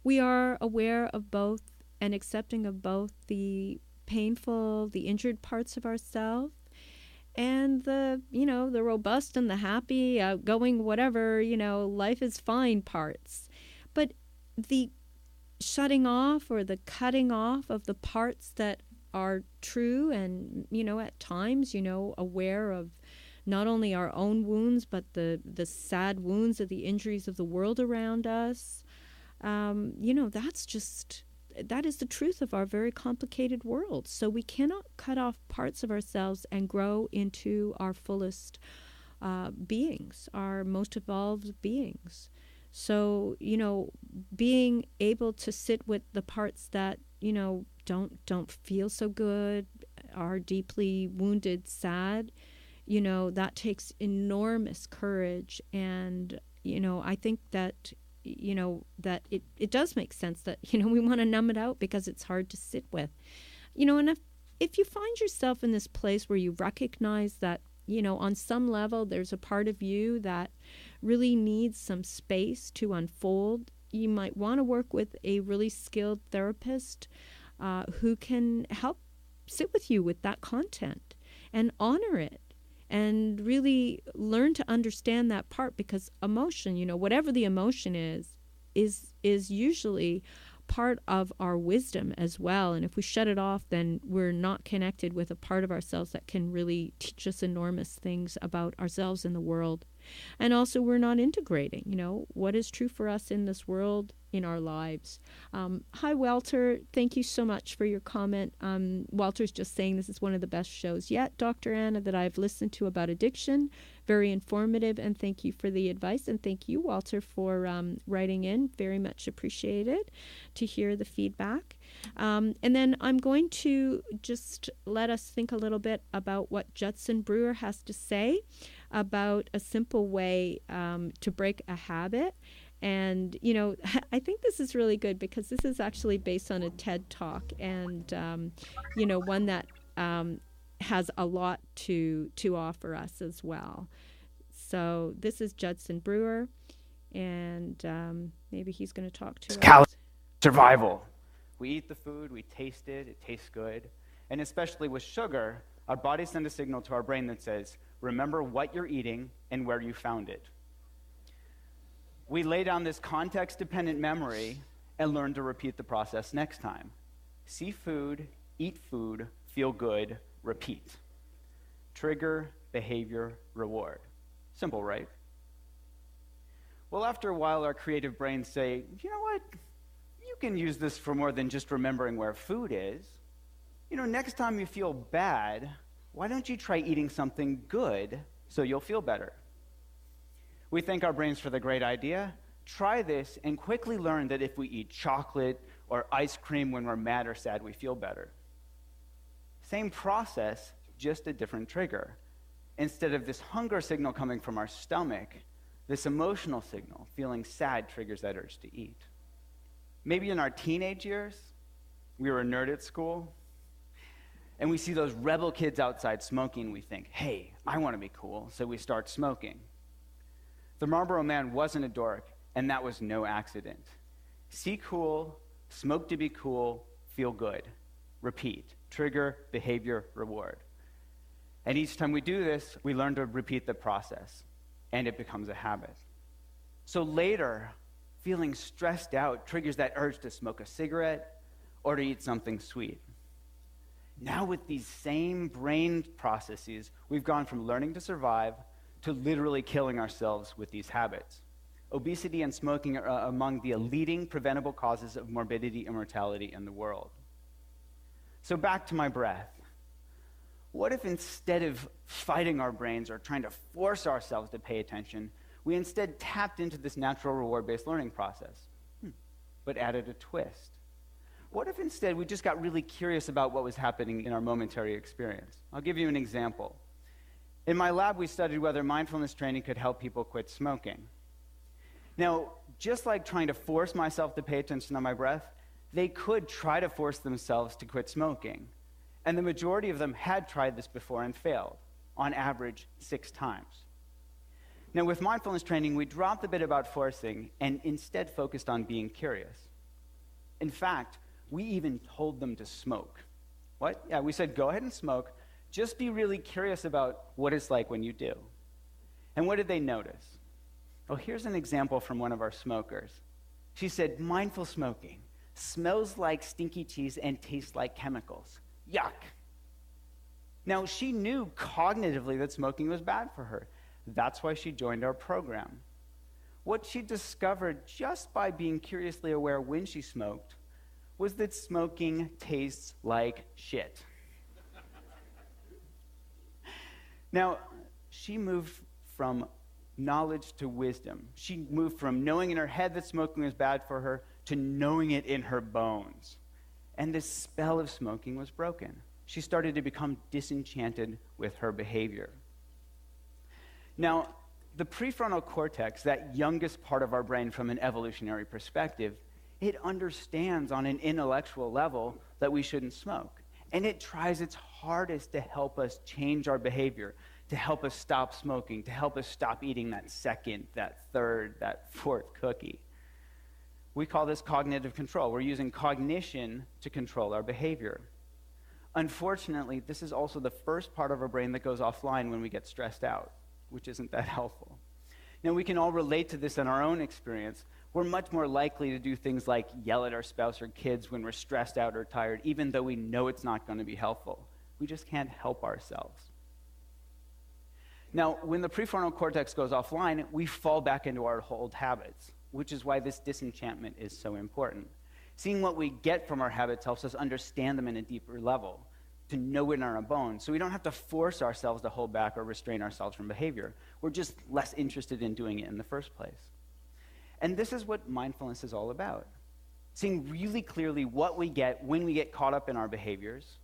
we are aware of both and accepting of both the painful, the injured parts of ourselves and the robust and the happy, outgoing, whatever, life is fine parts. But the shutting off or the cutting off of the parts that are true, and, at times, aware of not only our own wounds, but the sad wounds of the injuries of the world around us. That is the truth of our very complicated world. So we cannot cut off parts of ourselves and grow into our fullest beings, our most evolved beings. So, being able to sit with the parts that, don't feel so good, are deeply wounded, sad, that takes enormous courage. And, I think that, that it does make sense that, we want to numb it out because it's hard to sit with. And if you find yourself in this place where you recognize that, on some level, there's a part of you that really needs some space to unfold, you might want to work with a really skilled therapist who can help sit with you with that content and honor it and really learn to understand that part, because emotion, whatever the emotion is usually part of our wisdom as well. And if we shut it off, then we're not connected with a part of ourselves that can really teach us enormous things about ourselves and the world. And also, we're not integrating, what is true for us in this world, in our lives. Hi, Walter. Thank you so much for your comment. Walter's just saying this is one of the best shows yet, Dr. Anna, that I've listened to about addiction. Very informative, and thank you for the advice. And thank you, Walter, for writing in. Very much appreciated to hear the feedback. And then I'm going to just let us think a little bit about what Judson Brewer has to say about a simple way to break a habit. And, I think this is really good because this is actually based on a TED Talk, and, one that has a lot to offer us as well. So this is Judson Brewer, and maybe he's going to talk to us. Survival. We eat the food, we taste it, it tastes good. And especially with sugar, our bodies send a signal to our brain that says, remember what you're eating and where you found it. We lay down this context-dependent memory and learn to repeat the process next time. See food, eat food, feel good, repeat. Trigger, behavior, reward. Simple, right? Well, after a while, our creative brains say, you know what? You can use this for more than just remembering where food is. Next time you feel bad, why don't you try eating something good so you'll feel better? We thank our brains for the great idea. Try this and quickly learn that if we eat chocolate or ice cream when we're mad or sad, we feel better. Same process, just a different trigger. Instead of this hunger signal coming from our stomach, this emotional signal, feeling sad, triggers that urge to eat. Maybe in our teenage years, we were a nerd at school, and we see those rebel kids outside smoking. We think, hey, I want to be cool, so we start smoking. The Marlboro Man wasn't a dork, and that was no accident. See cool, smoke to be cool, feel good. Repeat. Trigger, behavior, reward. And each time we do this, we learn to repeat the process, and it becomes a habit. So later, feeling stressed out triggers that urge to smoke a cigarette or to eat something sweet. Now with these same brain processes, we've gone from learning to survive to literally killing ourselves with these habits. Obesity and smoking are among the leading preventable causes of morbidity and mortality in the world. So back to my breath. What if instead of fighting our brains or trying to force ourselves to pay attention, we instead tapped into this natural reward-based learning process, but added a twist? What if instead we just got really curious about what was happening in our momentary experience? I'll give you an example. In my lab, we studied whether mindfulness training could help people quit smoking. Now, just like trying to force myself to pay attention on my breath, they could try to force themselves to quit smoking. And the majority of them had tried this before and failed, on average 6 times. Now, with mindfulness training, we dropped the bit about forcing and instead focused on being curious. In fact, we even told them to smoke. What? Yeah, we said, go ahead and smoke. Just be really curious about what it's like when you do. And what did they notice? Oh, here's an example from one of our smokers. She said, mindful smoking smells like stinky cheese and tastes like chemicals. Yuck. Now, she knew cognitively that smoking was bad for her. That's why she joined our program. What she discovered just by being curiously aware when she smoked was that smoking tastes like shit. Now, she moved from knowledge to wisdom. She moved from knowing in her head that smoking was bad for her to knowing it in her bones. And this spell of smoking was broken. She started to become disenchanted with her behavior. Now, the prefrontal cortex, that youngest part of our brain from an evolutionary perspective, it understands on an intellectual level that we shouldn't smoke. And it tries its hardest to help us change our behavior, to help us stop smoking, to help us stop eating that second, that third, that fourth cookie. We call this cognitive control. We're using cognition to control our behavior. Unfortunately, this is also the first part of our brain that goes offline when we get stressed out, which isn't that helpful. Now, we can all relate to this in our own experience. We're much more likely to do things like yell at our spouse or kids when we're stressed out or tired, even though we know it's not going to be helpful. We just can't help ourselves. Now, when the prefrontal cortex goes offline, we fall back into our old habits, which is why this disenchantment is so important. Seeing what we get from our habits helps us understand them in a deeper level, to know it in our bones, so we don't have to force ourselves to hold back or restrain ourselves from behavior. We're just less interested in doing it in the first place. And this is what mindfulness is all about. Seeing really clearly what we get when we get caught up in our behaviors,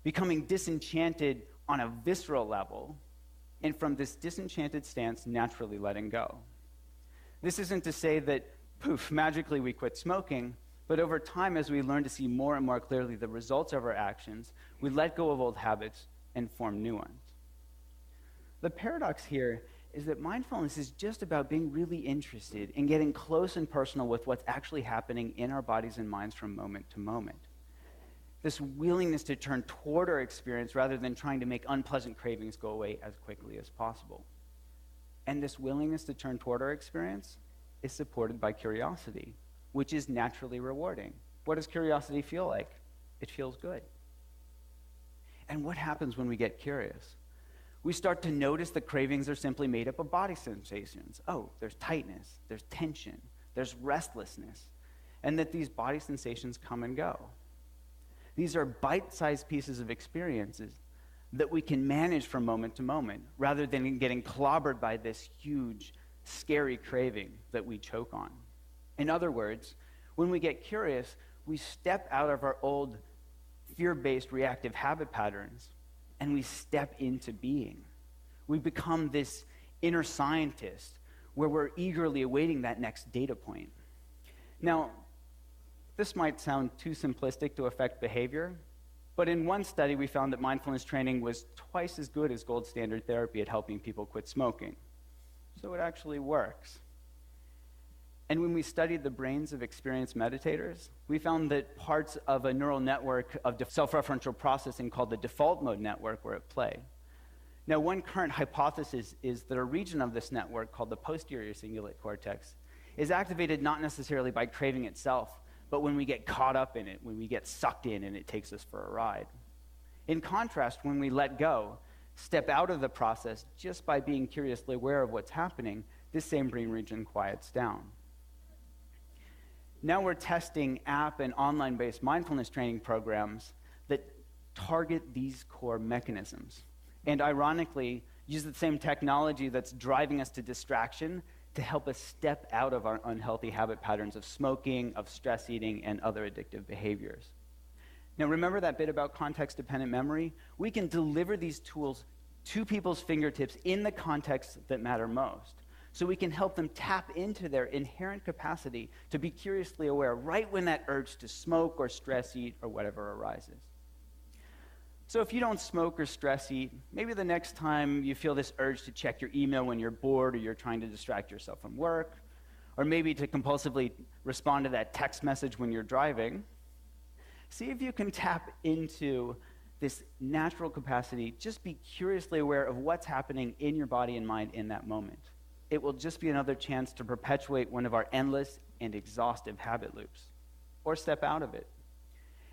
becoming disenchanted on a visceral level, and from this disenchanted stance, naturally letting go. This isn't to say that, poof, magically we quit smoking, but over time, as we learn to see more and more clearly the results of our actions, we let go of old habits and form new ones. The paradox here is that mindfulness is just about being really interested in getting close and personal with what's actually happening in our bodies and minds from moment to moment. This willingness to turn toward our experience rather than trying to make unpleasant cravings go away as quickly as possible. And this willingness to turn toward our experience is supported by curiosity, which is naturally rewarding. What does curiosity feel like? It feels good. And what happens when we get curious? We start to notice that cravings are simply made up of body sensations. Oh, there's tightness, there's tension, there's restlessness, and that these body sensations come and go. These are bite-sized pieces of experiences that we can manage from moment to moment, rather than getting clobbered by this huge, scary craving that we choke on. In other words, when we get curious, we step out of our old fear-based reactive habit patterns and we step into being. We become this inner scientist where we're eagerly awaiting that next data point. Now, this might sound too simplistic to affect behavior, but in one study we found that mindfulness training was twice as good as gold standard therapy at helping people quit smoking. So it actually works. And when we studied the brains of experienced meditators, we found that parts of a neural network of self-referential processing called the default mode network were at play. Now, one current hypothesis is that a region of this network called the posterior cingulate cortex is activated not necessarily by craving itself, but when we get caught up in it, when we get sucked in and it takes us for a ride. In contrast, when we let go, step out of the process just by being curiously aware of what's happening, this same brain region quiets down. Now we're testing app and online-based mindfulness training programs that target these core mechanisms. And ironically, use the same technology that's driving us to distraction to help us step out of our unhealthy habit patterns of smoking, of stress eating, and other addictive behaviors. Now remember that bit about context-dependent memory? We can deliver these tools to people's fingertips in the contexts that matter most. So we can help them tap into their inherent capacity to be curiously aware right when that urge to smoke or stress eat or whatever arises. So if you don't smoke or stress eat, maybe the next time you feel this urge to check your email when you're bored or you're trying to distract yourself from work, or maybe to compulsively respond to that text message when you're driving, see if you can tap into this natural capacity. Just be curiously aware of what's happening in your body and mind in that moment. It will just be another chance to perpetuate one of our endless and exhaustive habit loops, or step out of it.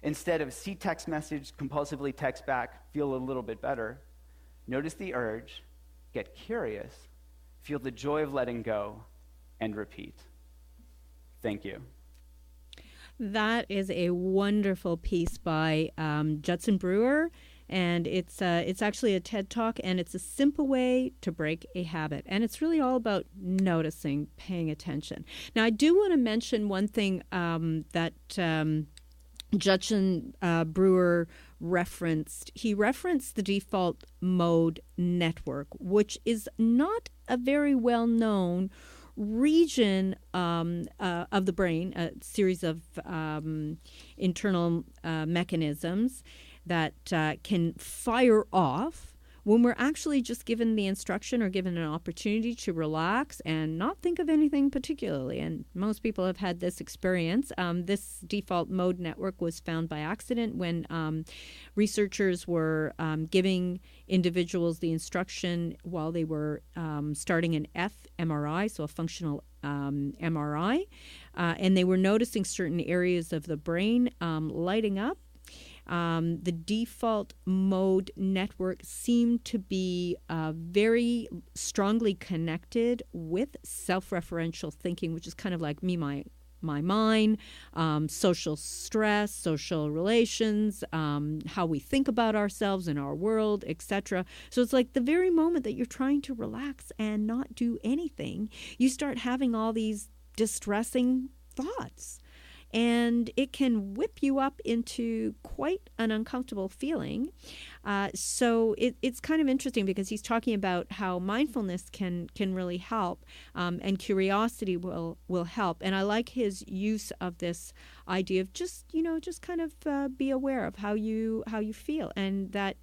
Instead of see text message, compulsively text back, feel a little bit better, notice the urge, get curious, feel the joy of letting go, and repeat. Thank you. That is a wonderful piece by Judson Brewer, and it's actually a TED Talk, and it's a simple way to break a habit, and it's really all about noticing, paying attention. Now, I do want to mention one thing that Judson Brewer referenced. He referenced the default mode network, which is not a very well-known region of the brain, a series of internal mechanisms that can fire off when we're actually just given the instruction or given an opportunity to relax and not think of anything particularly. And most people have had this experience. This default mode network was found by accident when researchers were giving individuals the instruction while they were starting an fMRI, so a functional MRI, and they were noticing certain areas of the brain lighting up. The default mode network seemed to be very strongly connected with self-referential thinking, which is kind of like me, my mine, social stress, social relations, how we think about ourselves and our world, etc. So it's like the very moment that you're trying to relax and not do anything, you start having all these distressing thoughts. And it can whip you up into quite an uncomfortable feeling. So it's kind of interesting because he's talking about how mindfulness can really help, and curiosity will help. And I like his use of this idea of just kind of be aware of how you feel. And that,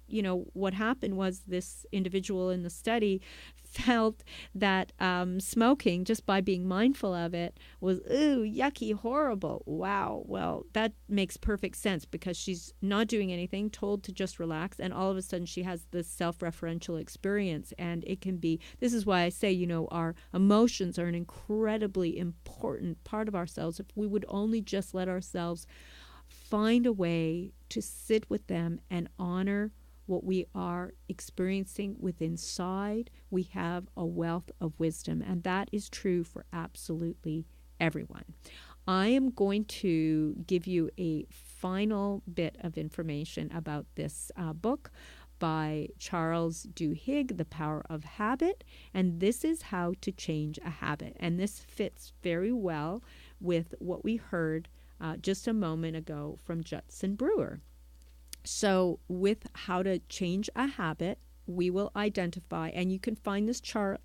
what happened was this individual in the study felt that smoking, just by being mindful of it, was, ooh, yucky, horrible. Wow. Well, that makes perfect sense because she's not doing anything, told to just relax, and all of a sudden she has this self-referential experience. And it can be, this is why I say, our emotions are an incredibly important part of ourselves. If we would only just let ourselves find a way to sit with them and honor what we are experiencing within inside, we have a wealth of wisdom, and that is true for absolutely everyone. I am going to give you a final bit of information about this book by Charles Duhigg, The Power of Habit, and this is how to change a habit. And this fits very well with what we heard just a moment ago from Judson Brewer. So with how to change a habit, we will identify, and you can find this chart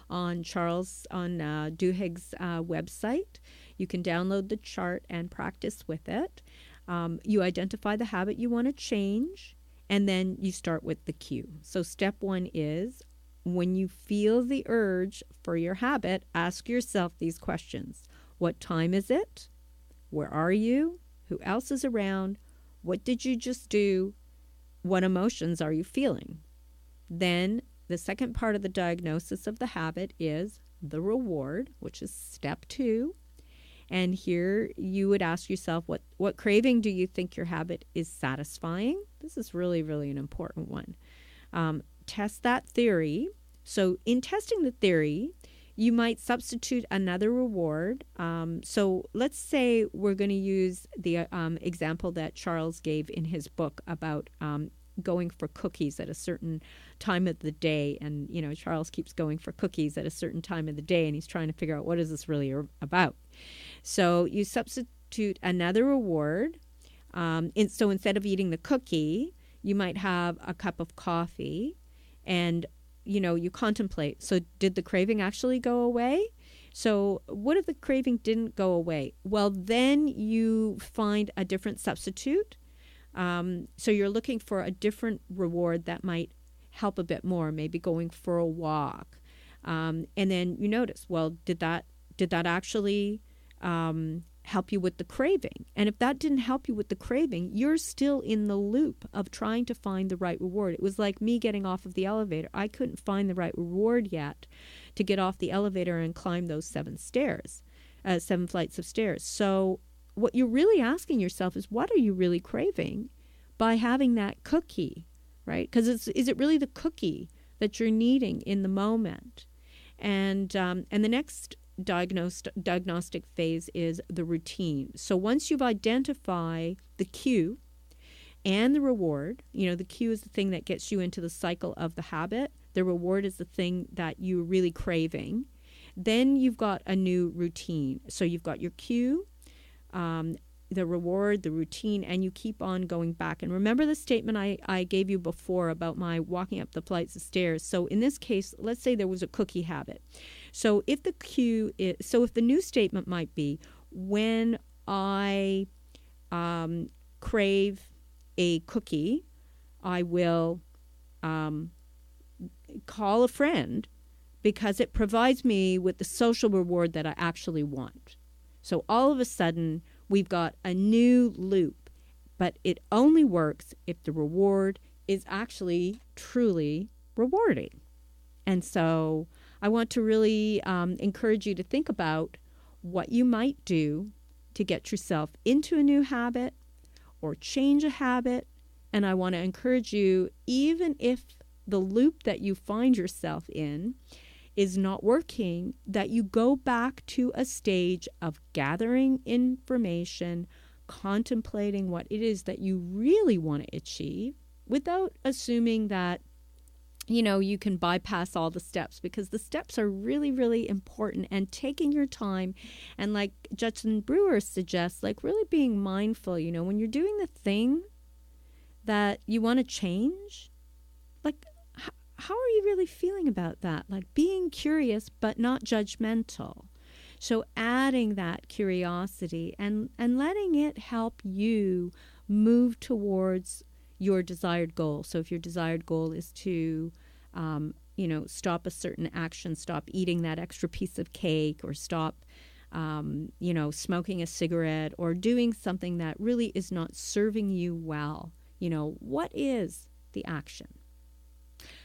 on Duhigg's website. You can download the chart and practice with it. You identify the habit you want to change, and then you start with the cue. So step 1 is, when you feel the urge for your habit, ask yourself these questions. What time is it? Where are you? Who else is around? What did you just do? What emotions are you feeling? Then the second part of the diagnosis of the habit is the reward, which is step 2. And here you would ask yourself, what craving do you think your habit is satisfying? This is really, really an important one. Test that theory. So in testing the theory, you might substitute another reward. So let's say we're going to use the example that Charles gave in his book about going for cookies at a certain time of the day. And, Charles keeps going for cookies at a certain time of the day, and he's trying to figure out what is this really about. So you substitute another reward. So instead of eating the cookie, you might have a cup of coffee, and you contemplate. So did the craving actually go away? So what if the craving didn't go away? Well, then you find a different substitute. So you're looking for a different reward that might help a bit more, maybe going for a walk. And then you notice, well, did that actually help you with the craving? And if that didn't help you with the craving, you're still in the loop of trying to find the right reward. It was like me getting off of the elevator. I couldn't find the right reward yet to get off the elevator and climb those 7 flights of stairs. So what you're really asking yourself is, what are you really craving by having that cookie, right? Because is it really the cookie that you're needing in the moment? And the next diagnostic phase is the routine. So once you've identified the cue and the reward, the cue is the thing that gets you into the cycle of the habit. The reward is the thing that you're really craving. Then you've got a new routine. So you've got your cue, the reward, the routine, and you keep on going back. And remember the statement I gave you before about my walking up the flights of stairs. So in this case, let's say there was a cookie habit. So if the new statement might be, when I crave a cookie, I will call a friend because it provides me with the social reward that I actually want. So all of a sudden, we've got a new loop, but it only works if the reward is actually truly rewarding. And so I want to really encourage you to think about what you might do to get yourself into a new habit or change a habit. And I want to encourage you, even if the loop that you find yourself in is not working, that you go back to a stage of gathering information, contemplating what it is that you really want to achieve, without assuming that, you can bypass all the steps, because the steps are really, really important. And taking your time, and like Judson Brewer suggests, like really being mindful, when you're doing the thing that you want to change, like, how are you really feeling about that? Like being curious, but not judgmental. So adding that curiosity and letting it help you move towards your desired goal. So if your desired goal is to, stop a certain action, stop eating that extra piece of cake, or stop, smoking a cigarette, or doing something that really is not serving you well, what is the action?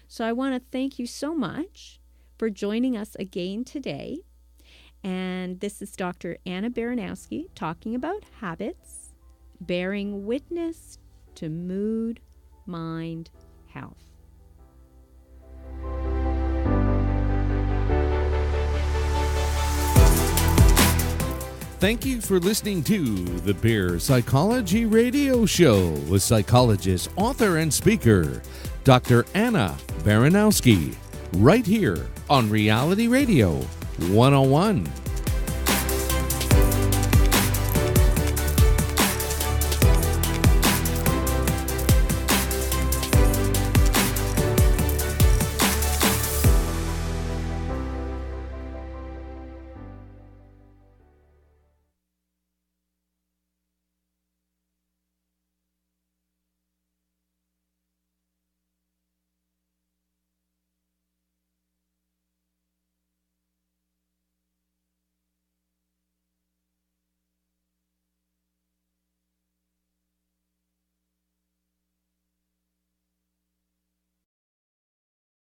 So I want to thank you so much for joining us again today. And this is Dr. Anna Baranowski talking about habits, bearing witness to mood, mind, health. Thank you for listening to the Beer Psychology Radio Show with psychologist, author, and speaker, Dr. Anna Baranowski, right here on Reality Radio 101.